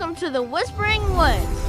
welcome to the Whispering Woods.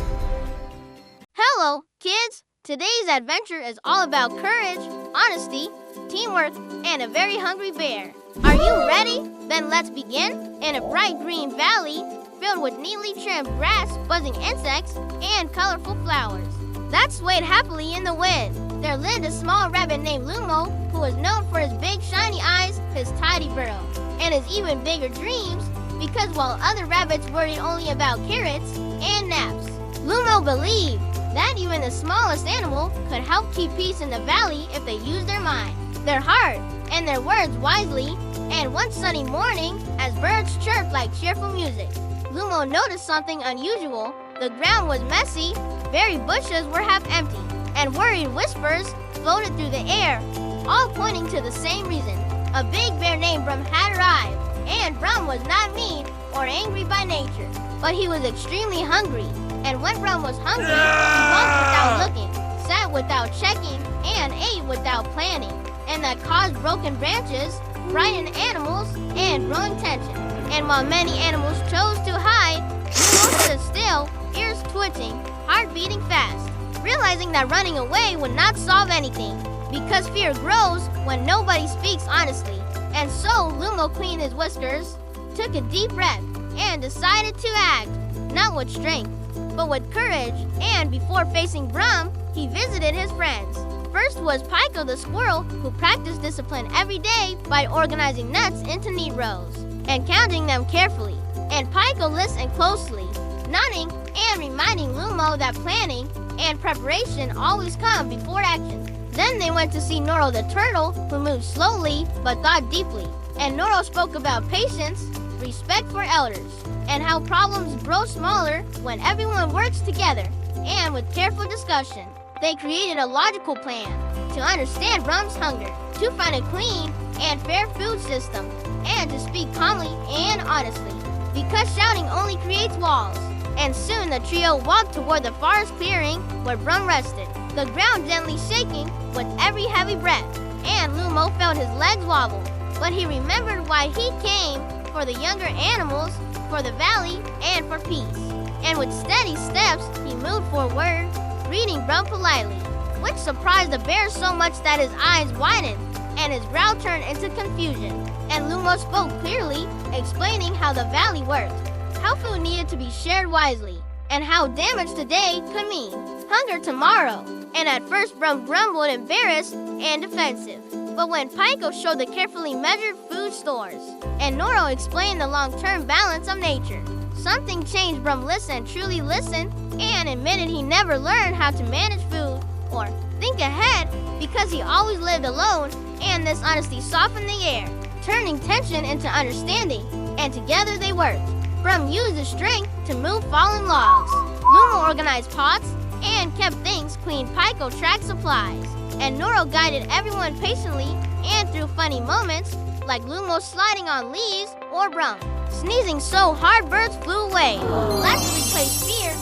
Hello, kids. Today's adventure is all about courage, honesty, teamwork, and a very hungry bear. Are you ready? Then let's begin. In a bright green valley filled with neatly trimmed grass, buzzing insects, and colorful flowers that swayed happily in the wind, there lived a small rabbit named Lumo who was known for his big shiny eyes, his tidy burrow, and his even bigger dreams, because while other rabbits worried only about carrots and naps, Lumo believed that even the smallest animal could help keep peace in the valley if they used their mind, their heart, and their words wisely. And one sunny morning, as birds chirped like cheerful music, Lumo noticed something unusual. The ground was messy, berry bushes were half empty, and worried whispers floated through the air, all pointing to the same reason. A big bear named Brum had arrived, and Brum was not mean or angry by nature, but he was extremely hungry. And when Brum was hungry, he walked without looking, sat without checking, and ate without planning. And that caused broken branches, frightened animals, and growing tension. And while many animals chose to hide, Lumo stood still, ears twitching, heart beating fast, realizing that running away would not solve anything, because fear grows when nobody speaks honestly. And so Lumo cleaned his whiskers, took a deep breath, and decided to act, not with strength, but with courage. And before facing Brum, he visited his friends. First was Pico the squirrel, who practiced discipline every day by organizing nuts into neat rows and counting them carefully. And Pico listened closely, nodding and reminding Lumo that planning and preparation always come before action. Then they went to see Noro the turtle, who moved slowly but thought deeply. And Noro spoke about patience, respect for elders, and how problems grow smaller when everyone works together. And with careful discussion, they created a logical plan to understand Brum's hunger, to find a clean and fair food system, and to speak calmly and honestly, because shouting only creates walls. And soon the trio walked toward the forest clearing where Brum rested, the ground gently shaking with every heavy breath. And Lumo felt his legs wobble, but he remembered why he came, for the younger animals, for the valley, and for peace. And with steady steps, he moved forward, greeting Brum politely, which surprised the bear so much that his eyes widened and his brow turned into confusion. And Lumo spoke clearly, explaining how the valley worked, how food needed to be shared wisely, and how damage today could mean hunger tomorrow. And at first Brum grumbled, embarrassed and defensive. But when Pico showed the carefully measured food stores, and Noro explained the long-term balance of nature, something changed. Brum listened, truly listened, and admitted he never learned how to manage food or think ahead because he always lived alone. And this honesty softened the air, turning tension into understanding, and together they worked. Brum used his strength to move fallen logs. Lumo organized pots and kept things clean. Pico tracked supplies, and Noro guided everyone patiently and through funny moments, like Lumo sliding on leaves or Brum sneezing so hard birds flew away. Laughter replaced fear,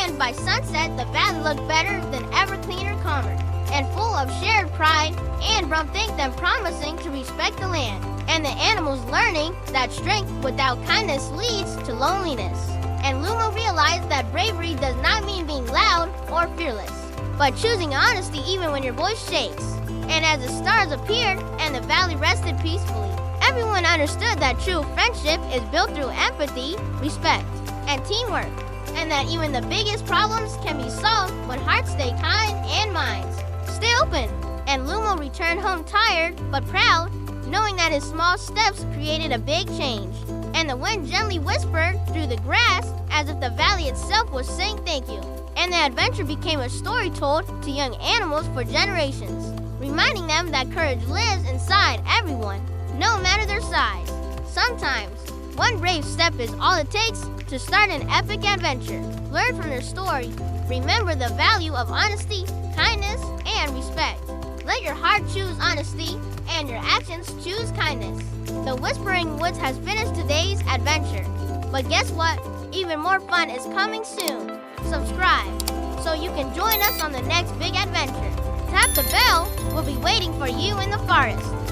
and by sunset the valley looked better than ever, cleaner, calmer, and full of shared pride. And Brum thanked them, promising to respect the land and the animals, learning that strength without kindness leads to loneliness. And Lumo realized that bravery does not mean being loud or fearless, but choosing honesty even when your voice shakes. And as the stars appeared and the valley rested peacefully, everyone understood that true friendship is built through empathy, respect, and teamwork, and that even the biggest problems can be solved when hearts stay kind and minds stay open. And Lumo returned home tired but proud, knowing that his small steps created a big change. And the wind gently whispered through the grass as if the valley itself was saying thank you. And the adventure became a story told to young animals for generations, reminding them that courage lives inside everyone, no matter their size. Sometimes, one brave step is all it takes to start an epic adventure. Learn from their story. Remember the value of honesty, kindness, and respect. Let your heart choose honesty, and your actions choose kindness. The Whispering Woods has finished today's adventure. But guess what? Even more fun is coming soon. Subscribe so you can join us on the next big adventure. Tap the bell. We'll be waiting for you in the forest.